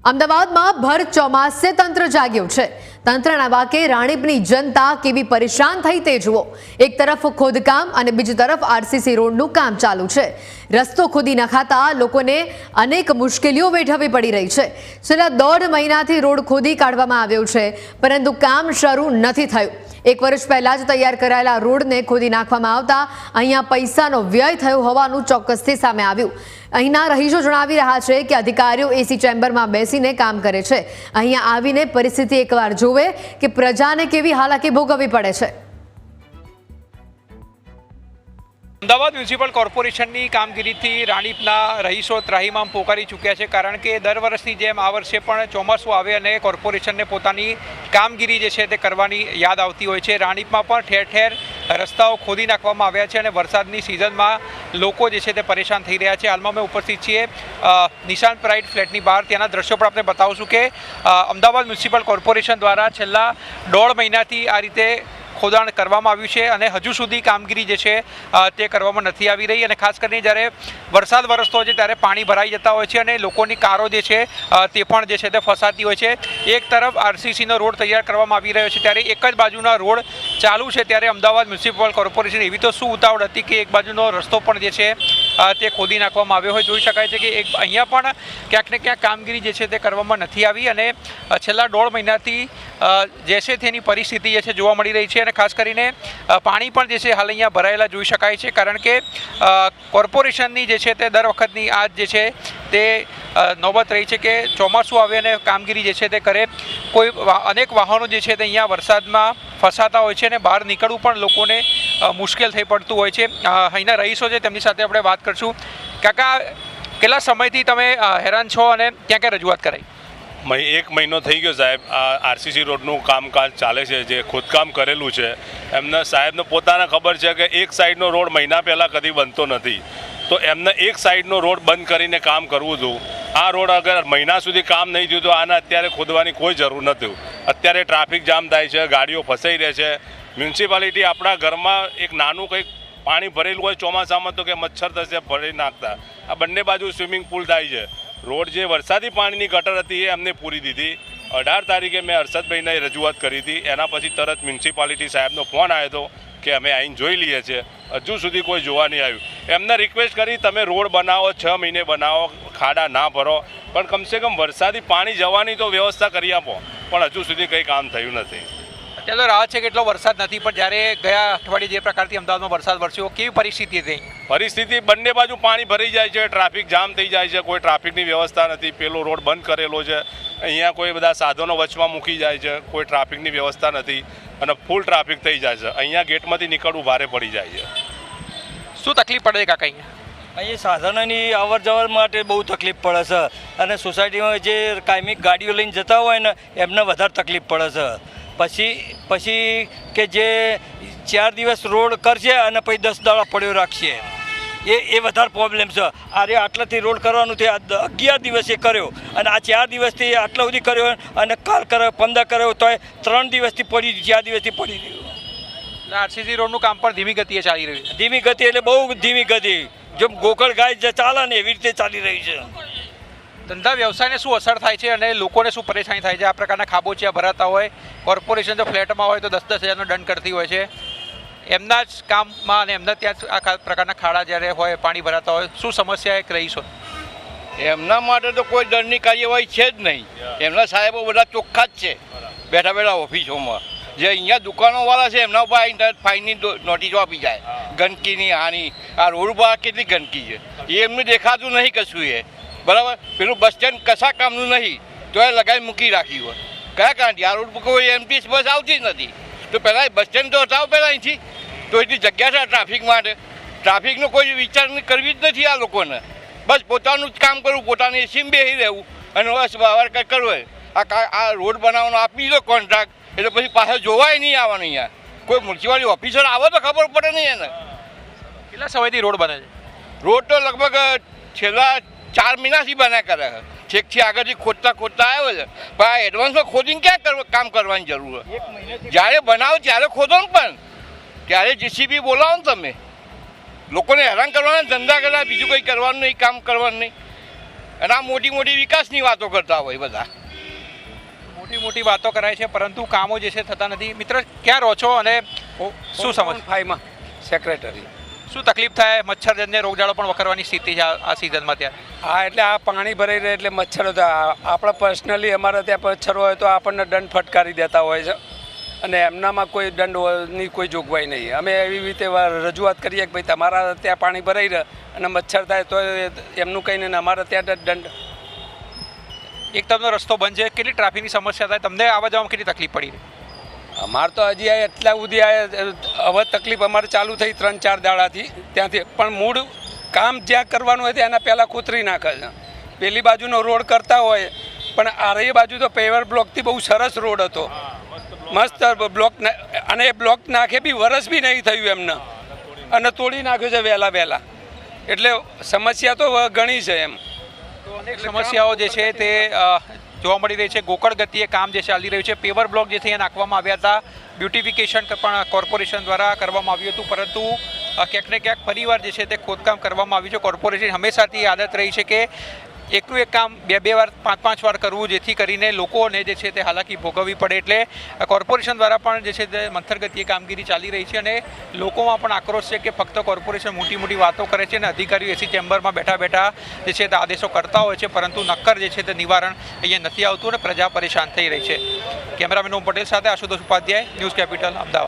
અમદાવાદમાં ભર ચોમાસે તંત્ર જાગ્યું છે। તંત્રના વાકે રાણીપની જનતા કેવી પરેશાન થઈ તે જુઓ। એક તરફ ખોદકામ અને બીજી તરફ આરસીસી રોડનું કામ ચાલુ છે। રસ્તો ખોદી નખાતા લોકોને અનેક મુશ્કેલીઓ વેઠવી પડી રહી છે। છેલ્લા 1.5 મહિનાથી રોડ ખોદી કાઢવામાં આવ્યો છે, પરંતુ કામ શરૂ નથી થયું। 1 વર્ષ પહેલા જ તૈયાર કરાયેલા રોડને ખોદી નાખવામાં આવતા અહીંયા પૈસાનો વ્યય થયો હોવાનું ચોક્કસથી સામે આવ્યું। અહીંના રહીશો જણાવી રહ્યા છે કે અધિકારીઓ એસી ચેમ્બરમાં બેસીને કામ કરે છે। અહીંયા આવીને પરિસ્થિતિ એકવાર જોવે કે પ્રજાને કેવી હાલાકી ભોગવવી પડે છે। અમદાવાદ મ્યુનિસિપલ કોર્પોરેશનની કામગીરીથી રાણીપના રહીશો ત્રાહિમામ પોકારી ચૂક્યા છે, કારણ કે દર વર્ષની જેમ આ વર્ષે પણ ચોમાસું આવે અને કોર્પોરેશનને પોતાની કામગીરી જે છે તે કરવાની યાદ આવતી હોય છે। રાણીપમાં પણ ઠેર ઠેર રસ્તાઓ ખોદી નાખવામાં આવ્યા છે અને વરસાદની સિઝનમાં લોકો જે છે તે પરેશાન થઈ રહ્યા છે। હાલમાં અમે ઉપસ્થિત છીએ નિશાન પ્રાઇડ ફ્લેટની બહાર। ત્યાંના દ્રશ્યો પણ આપણે બતાવશું કે અમદાવાદ મ્યુનિસિપલ કોર્પોરેશન દ્વારા છેલ્લા 1.5 મહિનાથી આ રીતે ખોદાણ કરવામાં આવ્યું છે અને હજુ સુધી કામગીરી જે છે તે કરવામાં નથી આવી રહી। અને ખાસ કરીને જ્યારે વરસાદ વરસતો હોય છે ત્યારે પાણી ભરાઈ જતા હોય છે અને લોકોની કારો જે છે તે પણ જે છે તે ફસાતી હોય છે। એક તરફ આરસીસીનો રોડ તૈયાર કરવામાં આવી રહ્યો છે, ત્યારે એક જ બાજુના રોડ ચાલુ છે, ત્યારે અમદાવાદ મ્યુનિસિપલ કોર્પોરેશન એવી તો શું ઉતાવળ હતી કે એક બાજુનો રસ્તો પણ જે છે તે ખોદી નાખવામાં આવ્યો હોય। જોઈ શકાય છે કે અહીંયા પણ ક્યાંક ને ક્યાંક કામગીરી જે છે તે કરવામાં નથી આવી અને છેલ્લા 1.5 મહિનાથી જે છે તેની પરિસ્થિતિ જે છે જોવા મળી રહી છે। અને ખાસ કરીને પાણી પણ જે છે હાલ અહીંયા ભરાયેલા જોઈ શકાય છે, કારણ કે કોર્પોરેશનની જે છે તે દર વખતની આ જે છે તે નોબત રહી છે કે ચોમાસું આવે અને કામગીરી જે છે તે કરે। કોઈ અનેક વાહનો જે છે તે અહીંયા વરસાદમાં ફસાતા હોય છે અને બહાર નીકળવું પણ લોકોને મુશ્કેલ થઈ પડતું હોય છે। અહીંના રહીશો છે તેમની સાથે આપણે વાત કરશું। કાકા, કેટલા સમયથી તમે હેરાન છો અને ક્યાં ક્યાં રજૂઆત કરાઈ? 1 મહિનો થઈ ગયો સાહેબ। આ આરસીસી રોડનું કામકાજ ચાલે છે, જે ખોદકામ કરેલું છે એમને સાહેબને પોતાને ખબર છે કે એક સાઈડનો રોડ મહિના પહેલાં કદી બનતો નથી, તો એમને એક સાઈડનો રોડ બંધ કરીને કામ કરવું હતું। આ રોડ અગર મહિના સુધી કામ નહીં થયું તો આને અત્યારે ખોદવાની કોઈ જરૂર નથી। અત્યારે ટ્રાફિક જામ થાય છે, ગાડીઓ ફસાઈ રહે છે। મ્યુનિસિપાલિટી આપણા ઘરમાં એક નાનું કંઈક પાણી ભરેલું હોય ચોમાસામાં તો કે મચ્છર થશે ભરી નાખતા, આ બંને બાજુ સ્વિમિંગ પુલ થાય છે। રોડ જે વરસાદી પાણીની ગટર હતી એ એમને પૂરી દીધી। 18 તારીખે મેં હર્ષદભાઈને રજૂઆત કરી હતી, એના પછી તરત મ્યુનિસિપાલિટી સાહેબનો ફોન આવ્યો હતો કે અમે આવીને જોઈ લઈએ છીએ। હજુ સુધી કોઈ જોવા નહીં આવ્યું। એમને રિક્વેસ્ટ કરી તમે રોડ બનાવો, 6 મહિને બનાવો, ખાડા ના ભરો, પણ કમસે કમ વરસાદી પાણી જવાની તો વ્યવસ્થા કરી આપો, પણ હજુ સુધી કંઈ કામ થયું નથી। અત્યારે તો રાહત છે કે એટલો વરસાદ નથી, પણ જ્યારે ગયા અઠવાડિયે જે પ્રકારથી અમદાવાદમાં વરસાદ વરસ્યો કેવી પરિસ્થિતિ હતી? પરિસ્થિતિ બંને બાજુ પાણી ભરાઈ જાય છે, ટ્રાફિક જામ થઈ જાય છે, કોઈ ટ્રાફિકની વ્યવસ્થા નથી। પેલો રોડ બંધ કરેલો છે, અહીંયા કોઈ બધા સાધનો વચમાં મૂકી જાય છે, કોઈ ટ્રાફિકની વ્યવસ્થા નથી અને ફૂલ ટ્રાફિક થઈ જાય છે। અહીંયા ગેટમાંથી નીકળવું ભારે પડી જાય છે। શું તકલીફ પડે છે કાકા અહીંયા? અહીં સાધનોની અવર જવર માટે બહુ તકલીફ પડે છે અને સોસાયટીમાં જે કાયમી ગાડીઓ લઈને જતા હોય ને એમને વધારે તકલીફ પડે છે। પછી કે જે 4 દિવસ રોડ કરશે અને પછી 10 દાડા પડ્યો રાખશે, એ વધારે પ્રોબ્લેમ છે। અરે આટલાથી રોડ કરવાનું તે 11 દિવસે કર્યો અને આ 4 દિવસથી આટલા સુધી કર્યો અને કાલ કર્યો 15 કર્યો તો 3 દિવસથી પડી 4 દિવસથી પડી રહ્યું। આરસીસી રોડનું કામ પણ ધીમી ગતિએ ચાલી રહ્યું છે? ધીમી ગતિ એટલે બહુ ધીમી ગતિ, જો ગોકળ ગાય જે ચાલે ને એવી રીતે ચાલી રહી છે। ધંધા વ્યવસાયને શું અસર થાય છે અને લોકોને શું પરેશાની થાય છે? આ પ્રકારના ખાબોચિયા ભરાતા હોય, કોર્પોરેશન જો ફ્લેટમાં હોય તો 10-10 હજારનો દંડ કરતી હોય છે, એમના જ કામમાં અને એમના ત્યાં જ આ પ્રકારના ખાડા જ્યારે હોય, પાણી ભરાતા હોય, શું સમસ્યા એક રહીશો? એમના માટે તો કોઈ દંડની કાર્યવાહી છે જ નહીં। એમના સાહેબો બધા ચોખ્ખા જ છે બેઠા બેઠા ઓફિસોમાં। જે અહીંયા દુકાનોવાળા છે એમના ઉપર ફાઇનની નોટિસો આપી જાય, ગંદકીની હાની। આ રોડ પર કેટલી ગંદકી છે એ એમને દેખાતું નહીં કશું એ, બરાબર? પેલું બસ સ્ટેન્ડ કશા કામનું નહીં તો એ લગાવી મૂકી રાખ્યું હોય, કયા કારણથી? આ રોડ પર કોઈ એમટીએસ બસ આવતી જ નથી, તો પહેલાં બસ સ્ટેન્ડ તો હટાવો પહેલાં અહીંથી, તો એટલી જગ્યા છે ટ્રાફિક માટે। ટ્રાફિકનો કોઈ વિચાર કરવી જ નથી આ લોકોને, બસ પોતાનું જ કામ કરવું, પોતાની એસીમાં બેસી રહેવું અને બસ બહાર કંઈ કરવું। આ રોડ બનાવવાનો આપી દો કોન્ટ્રાક્ટ, એટલે પછી પાછળ જોવાય નહીં આવવાનું। અહીંયા કોઈ મ્યુનિસિપાલિટી ઓફિસર આવે તો ખબર પડે નહીં એને। કેટલા સમયથી રોડ બને છે? રોડ તો લગભગ છેલ્લા 4 મહિનાથી બન્યા કરે છે, છેકથી આગળથી ખોદતા આવ્યો છે, પણ આ એડવાન્સમાં ખોદીને ક્યાં કામ કરવાની જરૂર છે? જ્યારે બનાવો ત્યારે ખોદો ને, પણ ત્યારે જીસીબી બોલાવો ને તમે। લોકોને હેરાન કરવાના, ધંધા કરવા, બીજું કંઈ કરવાનું નહીં, કામ કરવાનું નહીં। અને આ મોટી મોટી વિકાસની વાતો કરતા હોય બધા. મોટી મોટી વાતો કરાય છે પરંતુ કામો જે છે થતા નથી. મિત્ર, ક્યાં રહો છો અને શું સમજ 5માં સેક્રેટરી. શું તકલીફ થાય? મચ્છરજન્ય રોગચાળો પણ વકરવાની સ્થિતિ છે આ સિઝનમાં ત્યાં. હા, એટલે આ પાણી ભરાઈ રહે એટલે મચ્છરો તો આપણે પર્સનલી અમારે ત્યાં મચ્છરો હોય તો આપણને દંડ ફટકારી દેતા હોય છે અને એમનામાં કોઈ દંડની કોઈ જોગવાઈ નહીં. અમે એવી રીતે રજૂઆત કરીએ કે ભાઈ તમારા ત્યાં પાણી ભરાઈ રહે અને મચ્છર થાય તો એમનું કંઈ નહીં, અમારે ત્યાં દંડ. એક તરફનો રસ્તો બંધ છે, કેટલી ટ્રાફિકની સમસ્યા થાય? તમને આવવા જવામાં કેટલી તકલીફ પડી રહી? અમારે તો હજી આ એટલા સુધી હવે તકલીફ અમારે ચાલુ થઈ 3-4 દાડાથી ત્યાંથી. પણ મૂળ કામ જ્યાં કરવાનું હોય ત્યાં એના પહેલાં કોતરી નાખે છે. પેલી બાજુનો રોડ કરતા હોય પણ આ બાજુ તો પેવર બ્લોકથી બહુ સરસ રોડ હતો, મસ્ત બ્લોક, અને એ બ્લોક નાખે બી વરસ બી નહીં થયું એમને અને તોડી નાખ્યું છે વહેલા. એટલે સમસ્યા તો ઘણી છે એમ. તો અનેક સમસ્યાઓ જે છે તે જોવા મળી રહી છે. ગોકળ ગતિએ કામ જે ચાલી રહ્યું છે. પેવર બ્લોક જે છે એ નાખવામાં આવ્યા હતા, બ્યુટિફિકેશન પણ કોર્પોરેશન દ્વારા કરવામાં આવ્યું હતું, પરંતુ ક્યાંક ને ક્યાંક ફરીવાર જે છે તે ખોદકામ કરવામાં આવ્યું છે. કોર્પોરેશન હંમેશાથી આદત રહી છે કે એકનું એક કામ 2-2 વાર 5-5 વાર કરવું, જેથી કરીને લોકોને જે છે તે હાલાકી ભોગવવી પડે. એટલે કોર્પોરેશન દ્વારા પણ જે છે તે મંથર ગતિએ કામગીરી ચાલી રહી છે અને લોકોમાં પણ આક્રોશ છે કે ફક્ત કોર્પોરેશન મોટી મોટી વાતો કરે છે અને અધિકારીઓ એસી ચેમ્બરમાં બેઠા જે છે તે આદેશો કરતા હોય છે, પરંતુ નક્કર જે છે તે નિવારણ અહીંયા નથી આવતું અને પ્રજા પરેશાન થઈ રહી છે. કેમેરામેન ઓમ પટેલ સાથે આશુતોષ ઉપાધ્યાય, ન્યૂઝ કેપિટલ, અમદાવાદ.